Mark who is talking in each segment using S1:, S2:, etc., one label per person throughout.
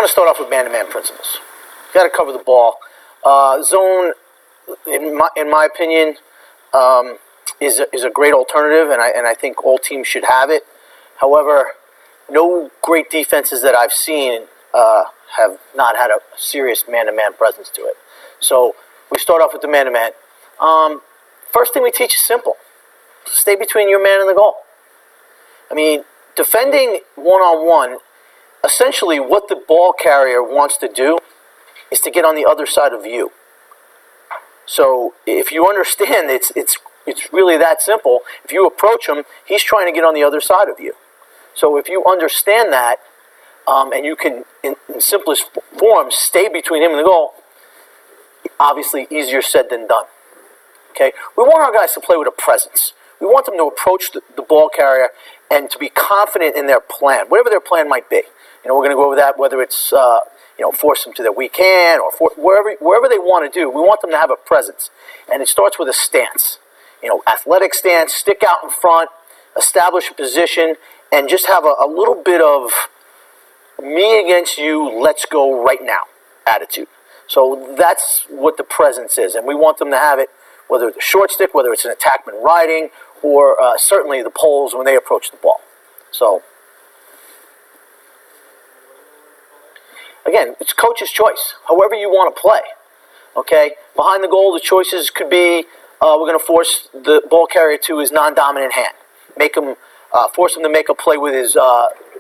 S1: want to start off with man-to-man principles. You got to cover the ball. Zone, in my opinion, is a great alternative, and I think all teams should have it. However, no great defenses that I've seen have not had a serious man-to-man presence to it. So we start off with the man-to-man. First thing we teach is simple. Stay between your man and the goal. I mean, defending one-on-one, essentially what the ball carrier wants to do is to get on the other side of you. So if you understand it's really that simple. If you approach him, he's trying to get on the other side of you. So if you understand that, and you can, in simplest form, stay between him and the goal, obviously easier said than done. Okay? We want our guys to play with a presence. We want them to approach the ball carrier and to be confident in their plan, whatever their plan might be. We're going to go over that, whether it's force them to their weak hand or wherever they want to do. We want them to have a presence, and it starts with a stance. Athletic stance, stick out in front, establish a position, and just have a little bit of me against you, let's go right now attitude. So that's what the presence is, and we want them to have it, whether it's a short stick, whether it's an attackman riding, or certainly the poles when they approach the ball. So, again, it's coach's choice, however you want to play. Okay? Behind the goal, the choices could be, we're going to force the ball carrier to his non-dominant hand. Force him to make a play with his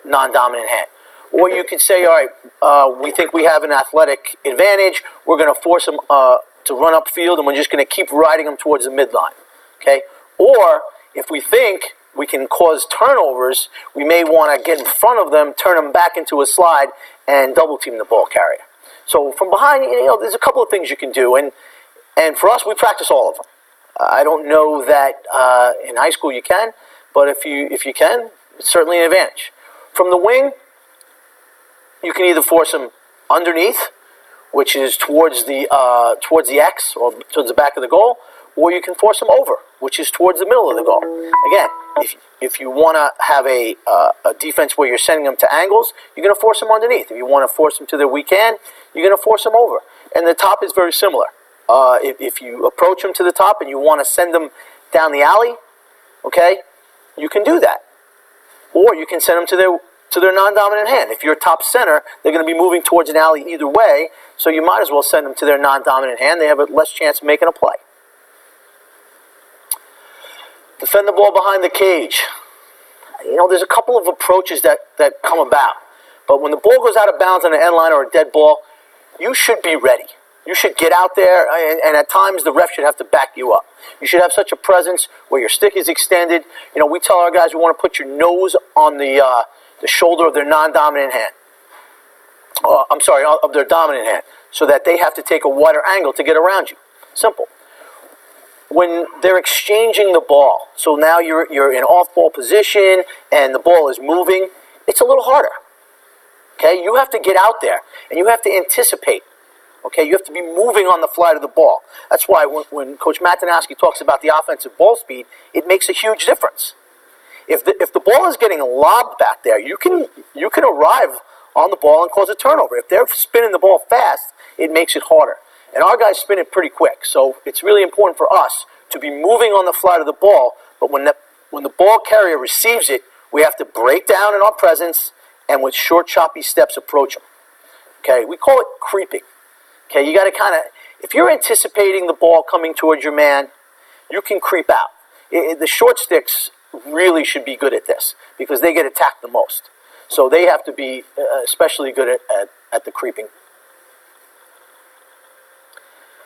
S1: non-dominant hand. Or you could say, all right, we think we have an athletic advantage. We're going to force him to run upfield, and we're just going to keep riding him towards the midline. Okay? Or if we think we can cause turnovers, we may want to get in front of them, turn them back into a slide, and double team the ball carrier. So from behind, there's a couple of things you can do, and for us, we practice all of them. I don't know that in high school you can, but if you can, it's certainly an advantage. From the wing, you can either force them underneath, which is towards the X or towards the back of the goal, or you can force them over, which is towards the middle of the goal. Again, if you want to have a defense where you're sending them to angles, you're going to force them underneath. If you want to force them to their weak hand, you're going to force them over. And the top is very similar. If you approach them to the top and you want to send them down the alley, okay, you can do that. Or you can send them to their non-dominant hand. If you're top center, they're going to be moving towards an alley either way, so you might as well send them to their non-dominant hand. They have a less chance of making a play. Defend the ball behind the cage. There's a couple of approaches that come about. But when the ball goes out of bounds on an end line or a dead ball, you should be ready. You should get out there, and at times the ref should have to back you up. You should have such a presence where your stick is extended. We tell our guys we want to put your nose on the shoulder of their non-dominant hand. Of their dominant hand, so that they have to take a wider angle to get around you. Simple. When they're exchanging the ball, so now you're in off-ball position and the ball is moving, it's a little harder. Okay, you have to get out there and you have to anticipate. Okay, you have to be moving on the fly to the ball. That's why when Coach Matanowski talks about the offensive ball speed, it makes a huge difference. If the ball is getting lobbed back there, you can arrive on the ball and cause a turnover. If they're spinning the ball fast, it makes it harder. And our guys spin it pretty quick, so it's really important for us to be moving on the fly to the ball. But when the ball carrier receives it, we have to break down in our presence and with short, choppy steps approach them. Okay, we call it creeping. Okay, you got to kind of, if you're anticipating the ball coming towards your man, you can creep out. The short sticks really should be good at this because they get attacked the most. So they have to be especially good at the creeping.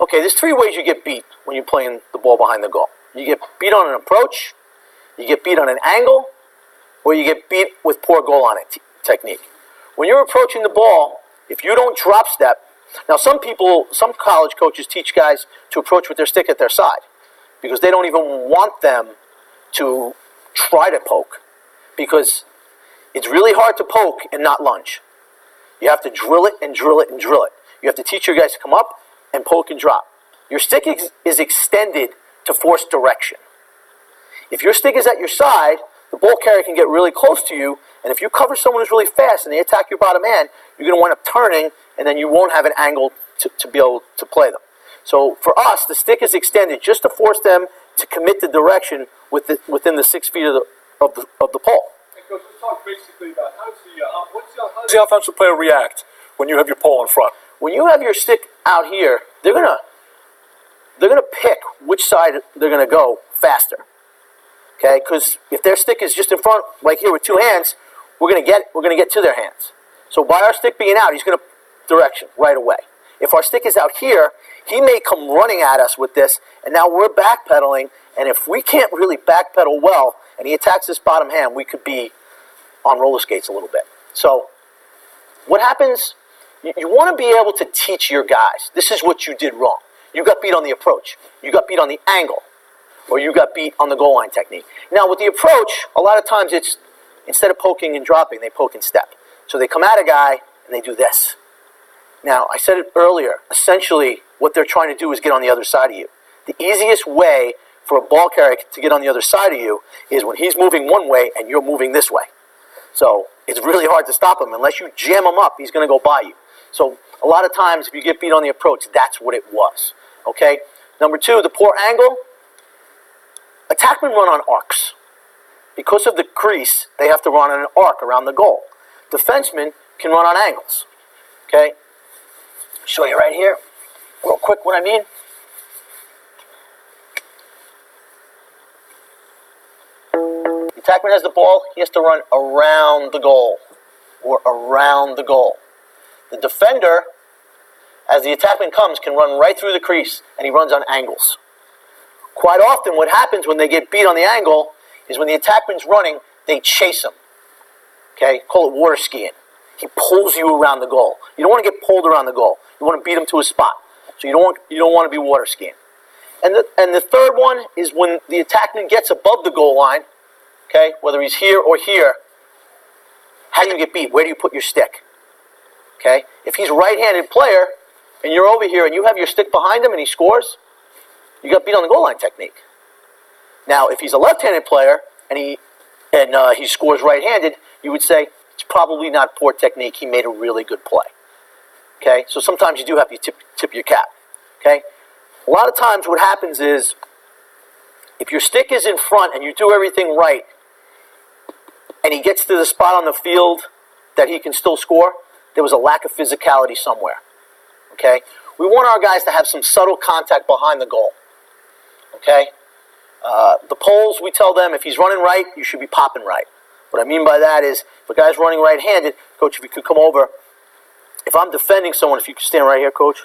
S1: Okay, there's three ways you get beat when you're playing the ball behind the goal. You get beat on an approach, you get beat on an angle, or you get beat with poor goal on it technique. When you're approaching the ball, if you don't drop step, now some college coaches teach guys to approach with their stick at their side because they don't even want them to try to poke because it's really hard to poke and not lunge. You have to drill it and drill it and drill it. You have to teach your guys to come up and poke and drop. Your stick is extended to force direction. If your stick is at your side, the ball carrier can get really close to you And if you cover someone who's really fast and they attack your bottom hand, you're going to wind up turning, and then you won't have an angle to be able to play them. So for us, the stick is extended just to force them to commit the direction within the 6 feet of the pole.
S2: And Coach, let's talk basically about how does the offensive player react when you have your pole in front?
S1: When you have your stick out here, they're gonna pick which side they're gonna go faster. Okay, because if their stick is just in front, like here with two hands, we're gonna get to their hands. So by our stick being out, he's gonna direction right away. If our stick is out here, he may come running at us with this, and now we're backpedaling. And if we can't really backpedal well, and he attacks this bottom hand, we could be on roller skates a little bit. So what happens? You want to be able to teach your guys, this is what you did wrong. You got beat on the approach. You got beat on the angle. Or you got beat on the goal line technique. Now, with the approach, a lot of times it's, instead of poking and dropping, they poke and step. So they come at a guy, and they do this. Now, I said it earlier. Essentially, what they're trying to do is get on the other side of you. The easiest way for a ball carrier to get on the other side of you is when he's moving one way and you're moving this way. So it's really hard to stop him. Unless you jam him up, he's going to go by you. So a lot of times, if you get beat on the approach, that's what it was. Okay? Number two, the poor angle. Attackmen run on arcs. Because of the crease, they have to run on an arc around the goal. Defensemen can run on angles. Okay? Show you right here, real quick what I mean. The attackman has the ball, he has to run around the goal, or around the goal. The defender, as the attackman comes, can run right through the crease, and he runs on angles. Quite often, what happens when they get beat on the angle is when the attackman's running, they chase him. Okay, call it water skiing. He pulls you around the goal. You don't want to get pulled around the goal. You want to beat him to a spot. So you don't want to be water skiing. And the third one is when the attackman gets above the goal line. Okay, whether he's here or here. How do you get beat? Where do you put your stick? Okay, if he's a right-handed player and you're over here and you have your stick behind him and he scores, you got beat on the goal line technique. Now, if he's a left-handed player and he scores right-handed, you would say it's probably not poor technique. He made a really good play. Okay, so sometimes you do have to tip your cap. Okay, a lot of times what happens is if your stick is in front and you do everything right, and he gets to the spot on the field that he can still score, there was a lack of physicality somewhere. Okay, we want our guys to have some subtle contact behind the goal. Okay, the poles, we tell them if he's running right, you should be popping right. What I mean by that is, if a guy's running right-handed, Coach, if you could come over, if I'm defending someone, if you could stand right here, Coach,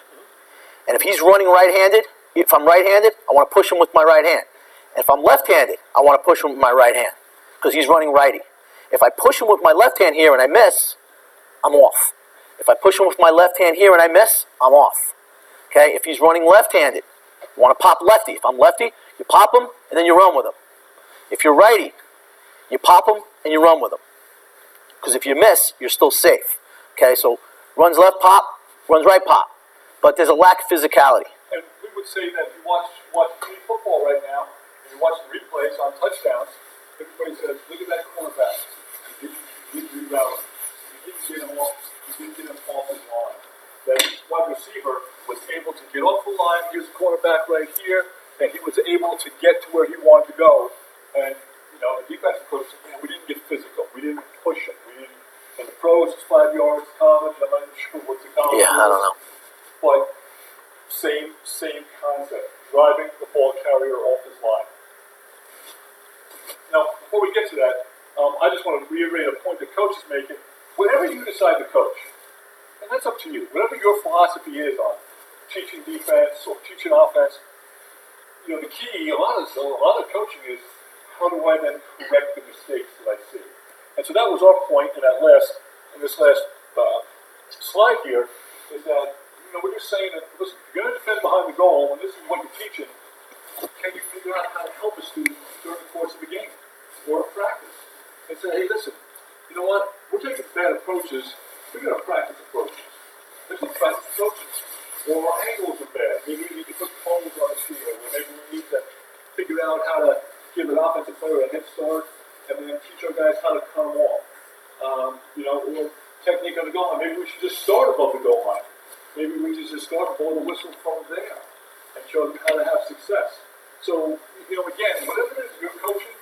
S1: and if he's running right-handed, if I'm right-handed, I want to push him with my right hand. And if I'm left-handed, I want to push him with my right hand, because he's running righty. If I push him with my left hand here and I miss, I'm off. If I push him with my left hand here and I miss, I'm off. Okay, if he's running left-handed, you want to pop lefty. If I'm lefty, you pop him and then you run with him. If you're righty, you pop him and you run with him. Because if you miss, you're still safe. Okay, so runs left pop, runs right pop. But there's a lack of physicality.
S2: And we would say that if you watch football right now, and you watch the replays on touchdowns, everybody says, look at that cornerback. He didn't reroute. He didn't get him off his line. That wide receiver was able to get off the line. Here's the cornerback right here, and he was able to get to where he wanted to go. And the defensive coach said, man, we didn't get physical. We didn't push him. We didn't. In the pros, it's 5 yards. College, I'm not even sure what's the college.
S1: Yeah, I don't know.
S2: But same concept. Driving the ball carrier off his line. Now, before we get to that, I just want to reiterate a point the coach is making. Whatever you decide to coach, and that's up to you. Whatever your philosophy is on teaching defense or teaching offense, the key, a lot of coaching is how do I then correct the mistakes that I see. And so that was our point in this last slide here, is that we're just saying that, listen, if you're going to defend behind the goal, and this is what you're teaching, can you figure out how to help a student during the course of the game or a practice? And say, hey, listen, you know what? We're taking bad approaches. We're going to practice approaches. Let's practice approaches. Or our angles are bad. Maybe we need to put poles on the field. Or maybe we need to figure out how to give an offensive player a head start and then teach our guys how to cut them off. Or technique on the goal line. Maybe we should just start above the goal line. Maybe we should just start blow the whistle from there and show them how to have success. So, again, whatever it is you're coaching,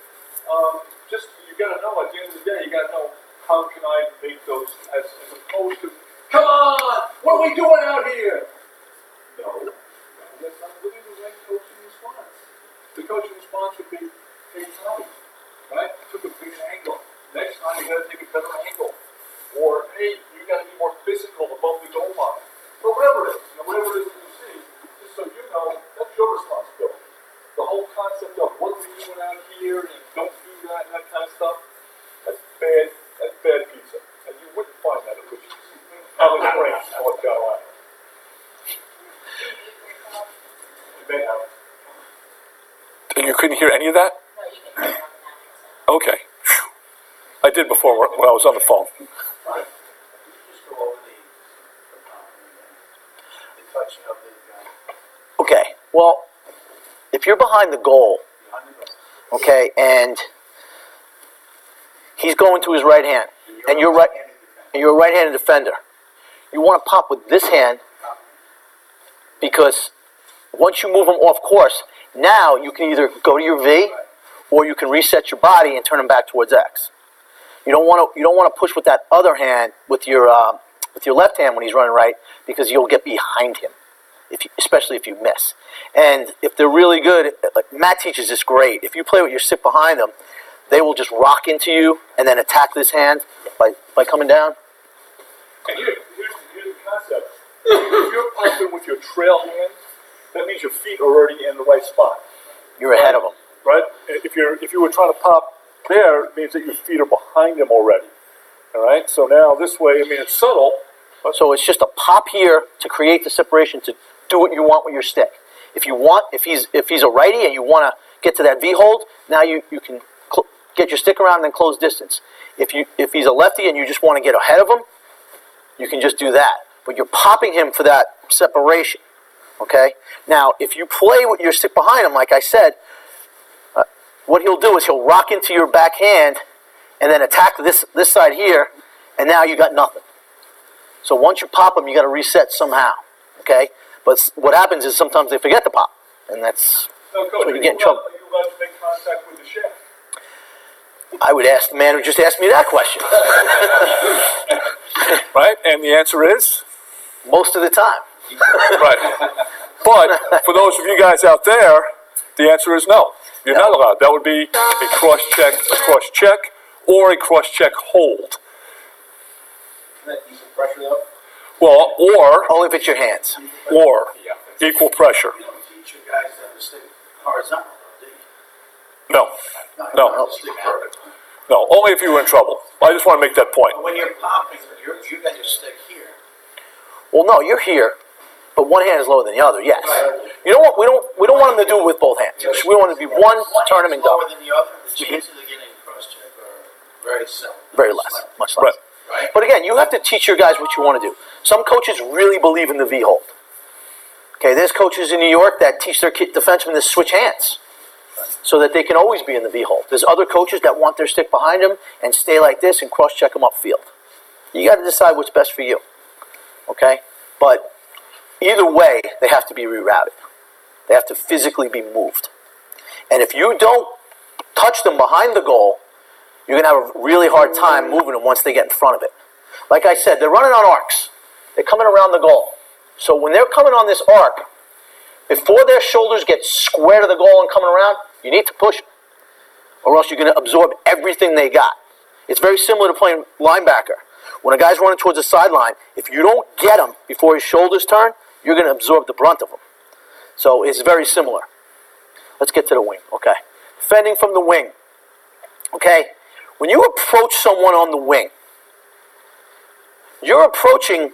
S2: you got to know at the end of the day, you got to know how can I make those as opposed to, come on, what are we doing out here? No, that's not really the right coaching response. The coaching response would be, hey, Tommy, right? Took a big angle. Next time you got to take a better angle. Or, hey, you got to be more physical above the goal line. Or whatever it is. Whatever it is that you see, just so you know, that's your responsibility. The whole concept of what we're doing out here and don't do that and that kind of stuff, that's bad pizza. And you wouldn't find that at Richie's. College Springs, North Carolina. You may have.
S3: And you couldn't hear any of that?
S4: No, you can hear it on the natural side.
S3: Okay. Phew. I did before when I was on the phone.
S5: Right. Just go over the touching of the
S1: Okay, well, if you're behind the goal,
S5: behind the goal.
S1: okay, and he's going to his right hand, and you're a right-handed defender, you want to pop with this hand because once you move him off course, now you can either go to your V or you can reset your body and turn him back towards X. You don't want to push with that other hand with your left hand when he's running right because you'll get behind him, especially if you miss. And if they're really good, like Matt teaches this great. If you play with your stick behind them, they will just rock into you and then attack this hand by coming down.
S2: And here's the concept. If you're popping with your trail hand, that means your feet are already in the right spot.
S1: You're ahead of them.
S2: Right? If you were trying to pop there, it means that your feet are behind them already. All right? So now this way, it's subtle.
S1: So it's just a pop here to create the separation to do what you want with your stick. If he's a righty and you want to get to that V hold, now you can get your stick around and then close distance. If he's a lefty and you just want to get ahead of him, you can just do that. But you're popping him for that separation. Okay? Now, if you play with your stick behind him, like I said, what he'll do is he'll rock into your backhand and then attack this side here, and now you got nothing. So once you pop him, you got to reset somehow. Okay? But what happens is sometimes they forget to pop, and that's where you get in trouble.
S2: Are you allowed to make contact with the shaft?
S1: I would ask the man who just asked me that question.
S3: Right? And the answer is?
S1: Most of the time.
S3: Right. But for those of you guys out there, the answer is no. You're not allowed. That would be a cross check, or a cross check hold.
S5: That decent pressure though.
S3: Well, or
S1: Only if it's your hands.
S3: equal pressure.
S5: You don't teach your guys to stick horizontal, do you?
S3: No. No.
S5: Stick vertical.
S3: No, only if you were in trouble. I just want to make that point.
S5: When you're popping, you got your stick here.
S1: Well, no, you're here, but one hand is lower than the other. Yes.
S5: Right.
S1: You know what? We don't want them to do it with both hands. We want it to be one, turn them and go.
S5: Lower than the other. The chances of getting a cross check are very similar.
S1: Very less, much less.
S3: Right.
S5: Right.
S1: But again, you have to teach your guys what you want to do. Some coaches really believe in the V hold. Okay, there's coaches in New York that teach their defensemen to switch hands so that they can always be in the V hold. There's other coaches that want their stick behind them and stay like this and cross-check them upfield. You got to decide what's best for you. Okay? But either way, they have to be rerouted. They have to physically be moved. And if you don't touch them behind the goal, you're going to have a really hard time moving them once they get in front of it. Like I said, they're running on arcs. They're coming around the goal. So when they're coming on this arc, before their shoulders get square to the goal and coming around, you need to push them. Or else you're going to absorb everything they got. It's very similar to playing linebacker. When a guy's running towards the sideline, if you don't get him before his shoulders turn, you're going to absorb the brunt of him. So it's very similar. Let's get to the wing, okay? Defending from the wing. Okay? When you approach someone on the wing, you're approaching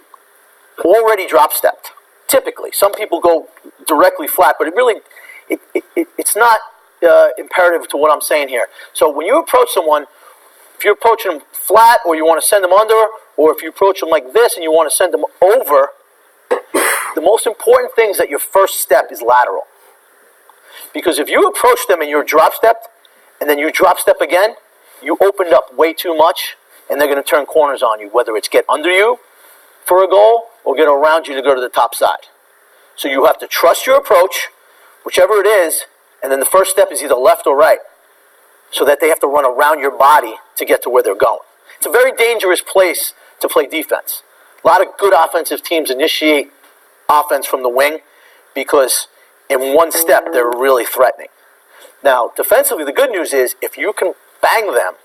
S1: already drop-stepped, typically. Some people go directly flat, but it's not imperative to what I'm saying here. So when you approach someone, if you're approaching them flat or you want to send them under, or if you approach them like this and you want to send them over, the most important thing is that your first step is lateral. Because if you approach them and you're drop-stepped, and then you drop-step again, you opened up way too much, and they're going to turn corners on you, whether it's get under you for a goal or get around you to go to the top side. So you have to trust your approach, whichever it is, and then the first step is either left or right, so that they have to run around your body to get to where they're going. It's a very dangerous place to play defense. A lot of good offensive teams initiate offense from the wing because in one step they're really threatening. Now, defensively, the good news is if you can bang them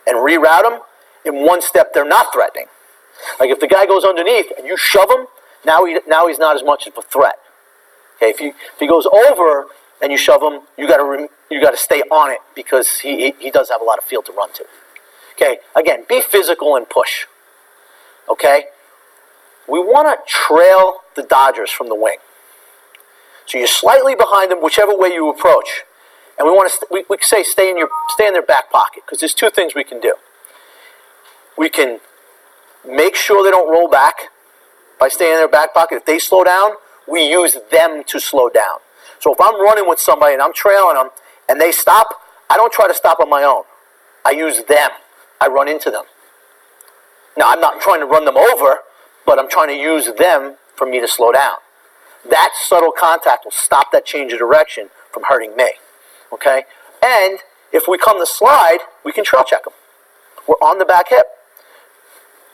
S1: and reroute them, in one step they're not threatening. Like if the guy goes underneath and you shove him, now he's not as much of a threat. Okay, if he goes over and you shove him, you got to stay on it because he does have a lot of field to run to. Okay, again, be physical and push. Okay, we want to trail the Dodgers from the wing. So you're slightly behind them, whichever way you approach, and we want to we say stay in their back pocket because there's two things we can do. We can make sure they don't roll back by staying in their back pocket. If they slow down, we use them to slow down. So if I'm running with somebody and I'm trailing them and they stop, I don't try to stop on my own. I use them. I run into them. Now, I'm not trying to run them over, but I'm trying to use them for me to slow down. That subtle contact will stop that change of direction from hurting me. Okay? And if we come to slide, we can trail check them. We're on the back hip.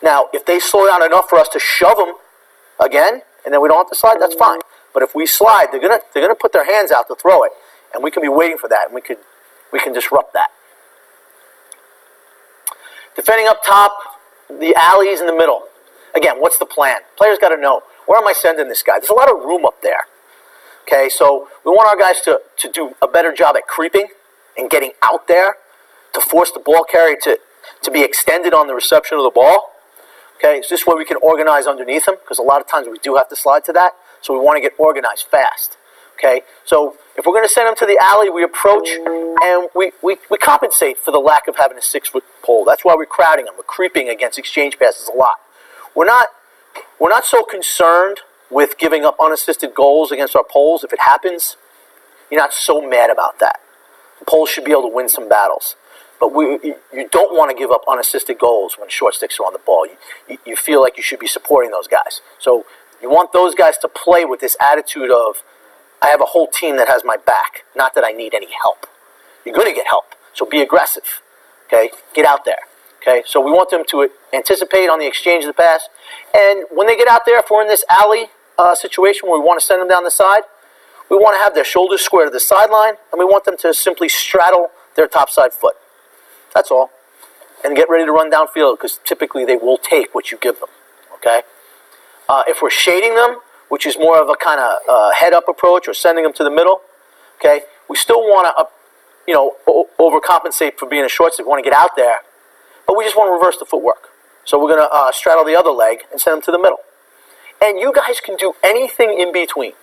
S1: Now, if they slow down enough for us to shove them again, and then we don't have to slide, that's fine. But if we slide, they're gonna put their hands out to throw it, and we can be waiting for that, and we can disrupt that. Defending up top, the alleys in the middle. Again, what's the plan? Players got to know, where am I sending this guy? There's a lot of room up there. Okay, so we want our guys to do a better job at creeping and getting out there to force the ball carrier to be extended on the reception of the ball. Okay, so this way we can organize underneath them because a lot of times we do have to slide to that. So we want to get organized fast. Okay, so if we're going to send them to the alley, we approach and we compensate for the lack of having a 6-foot pole. That's why we're crowding them. We're creeping against exchange passes a lot. We're not so concerned with giving up unassisted goals against our poles. If it happens, you're not so mad about that. The poles should be able to win some battles. But you don't want to give up unassisted goals when short sticks are on the ball. You feel like you should be supporting those guys. So you want those guys to play with this attitude of, I have a whole team that has my back, not that I need any help. You're going to get help, so be aggressive. Okay, get out there. Okay, so we want them to anticipate on the exchange of the pass. And when they get out there, if we're in this alley situation where we want to send them down the side, we want to have their shoulders square to the sideline, and we want them to simply straddle their topside foot. That's all. And get ready to run downfield because typically they will take what you give them. Okay? If we're shading them, which is more of a kind of head-up approach or sending them to the middle, okay, we still want to, overcompensate for being a short stick. We want to get out there, but we just want to reverse the footwork. So we're going to straddle the other leg and send them to the middle. And you guys can do anything in between.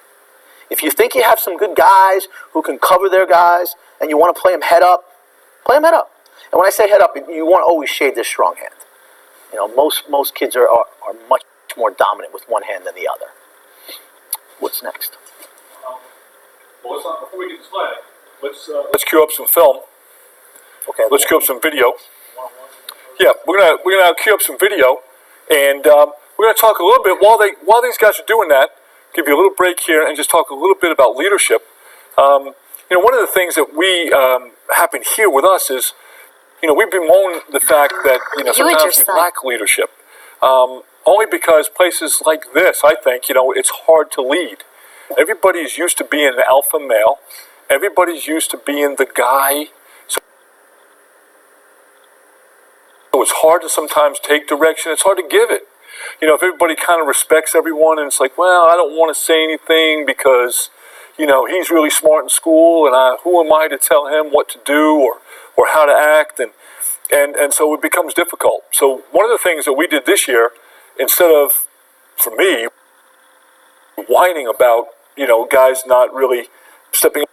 S1: If you think you have some good guys who can cover their guys and you want to play them head up, play them head up. And when I say head up, you want to always shade their strong hand. Most kids are much more dominant with one hand than the other. What's next?
S2: Before we get to sliding,
S3: Let's cue up some film.
S1: Okay.
S3: Let's cue up some video. Yeah, we're gonna cue up some video, and we're gonna talk a little bit while these guys are doing that. Give you a little break here and just talk a little bit about leadership. One of the things that we happen here with us is, we've bemoaned the fact that sometimes we lack leadership. Only because places like this, I think, it's hard to lead. Everybody's used to being an alpha male. Everybody's used to being the guy. So it's hard to sometimes take direction. It's hard to give it. If everybody kind of respects everyone and it's like, well, I don't want to say anything because, he's really smart in school and who am I to tell him what to do or how to act? And so it becomes difficult. So one of the things that we did this year, instead of, for me, whining about, guys not really stepping up